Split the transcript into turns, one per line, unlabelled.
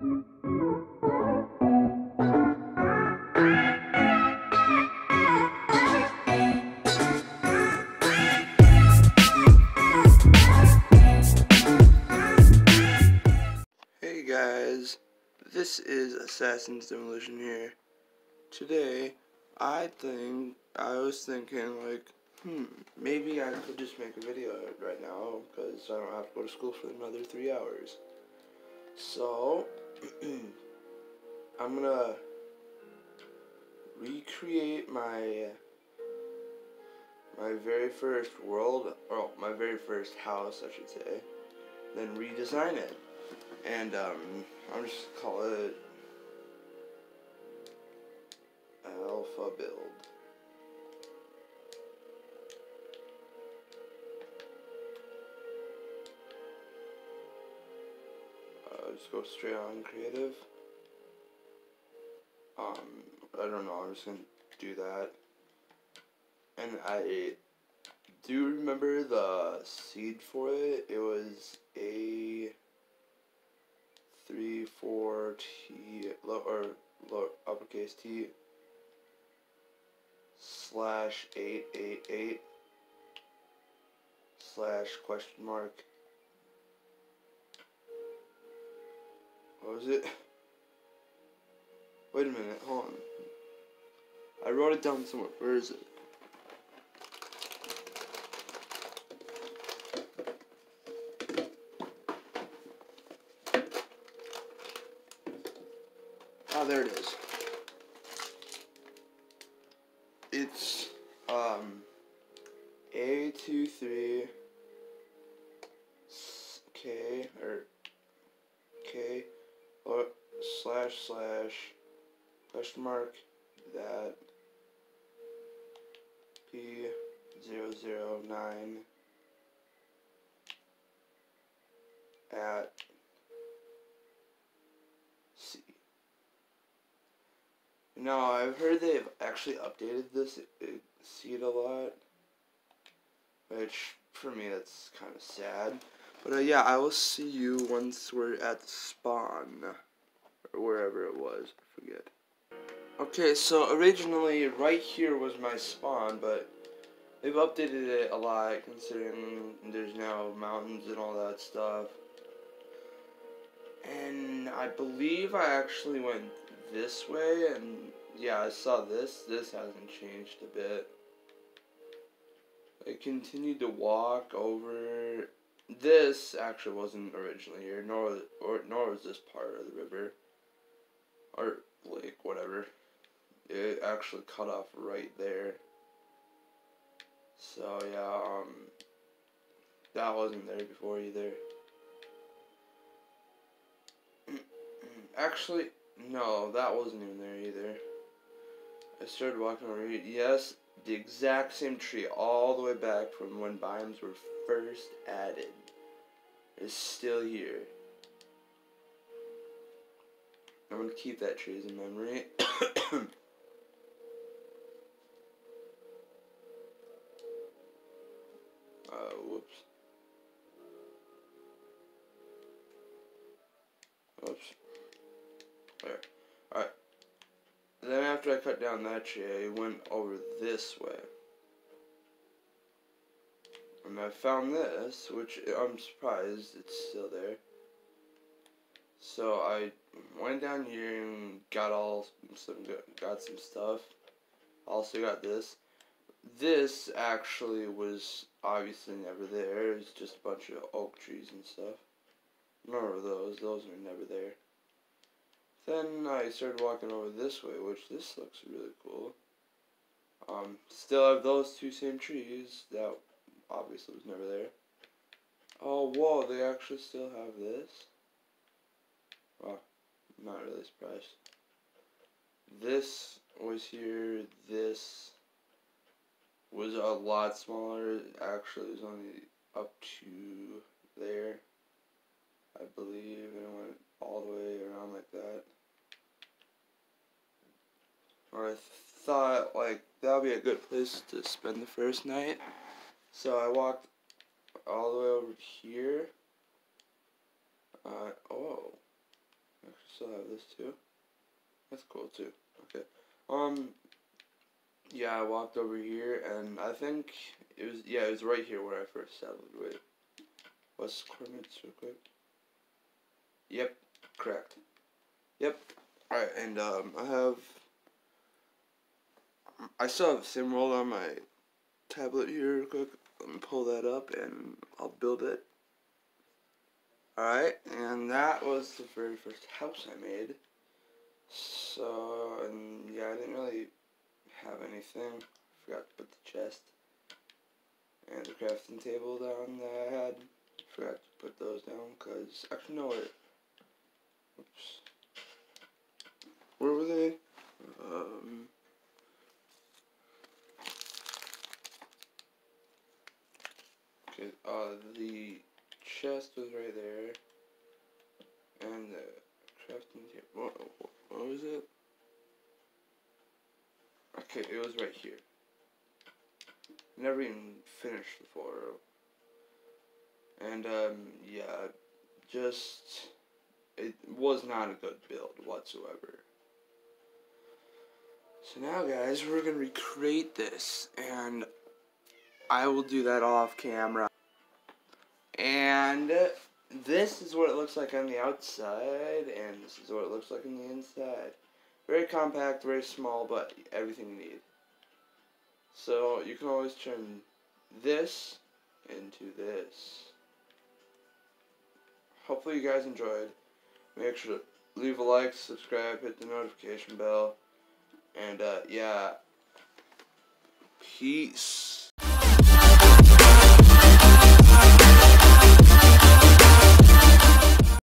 Hey guys, this is Assassin's Demolition here. Today, I was thinking like, maybe I could just make a video right now because I don't have to go to school for another 3 hours. So, I'm gonna recreate my very first my very first house, I should say, then redesign it. And I'm just gonna call it Alpha Build. Just go straight on creative. I don't know, I'm just gonna do that. And I do remember the seed for it. It was A34T or uppercase T /888 /? What was it? Wait a minute, hold on. I wrote it down somewhere. Where is it? Oh, there it is. It's A23 K or K or / that P009 at C. Now, I've heard they've actually updated this seed a lot, which for me that's kind of sad. But yeah, I will see you once we're at the spawn, or wherever it was, I forget. Okay, so originally right here was my spawn, but they've updated it a lot considering there's now mountains and all that stuff. And I believe I actually went this way, and yeah, I saw this. This hasn't changed a bit. I continued to walk over. This actually wasn't originally here, nor was this part of the river or lake, whatever. It actually cut off right there. So yeah, that wasn't there before either. Actually, no, that wasn't even there either. I started walking over here. Yes, the exact same tree all the way back from when biomes were first added is still here. I'm gonna keep that tree as a memory. Whoops. Whoops. There. Alright. Then after I cut down that tree, I went over this way. And I found this, which I'm surprised it's still there. So I went down here and got some stuff. Also got this. This actually was obviously never there. It's just a bunch of oak trees and stuff. Remember those? Those were never there. Then I started walking over this way, which this looks really cool. Still have those two same trees. That obviously was never there. Oh, whoa, they actually still have this? Wow, I'm not really surprised. This was here. This was a lot smaller. Actually, it was only up to there, I believe, and it went all the way around like that. Or I thought, like, that would be a good place to spend the first night. So I walked all the way over here. Oh. Actually, still have this too. That's cool too. Okay. Yeah, I walked over here, and I think it was right here where I first settled. Wait, what's coordinates real quick? Yep, correct. Yep. Alright, and I still have SimWorld on my tablet here real quick. Let me pull that up and I'll build it. Alright, and that was the very first house I made. So, and yeah, I didn't really have anything. Forgot to put the chest and the crafting table down that I had. Forgot to put those down because, actually, no, wait. Oops. Where were they? Okay, the chest was right there, and the crafting table, what was it? Okay, it was right here. Never even finished the photo. And, yeah, just, it was not a good build whatsoever. So now, guys, we're gonna recreate this, and I will do that off camera. And this is what it looks like on the outside, and this is what it looks like on the inside. Very compact, very small, but everything you need. So you can always turn this into this. Hopefully you guys enjoyed. Make sure to leave a like, subscribe, hit the notification bell, and yeah, peace.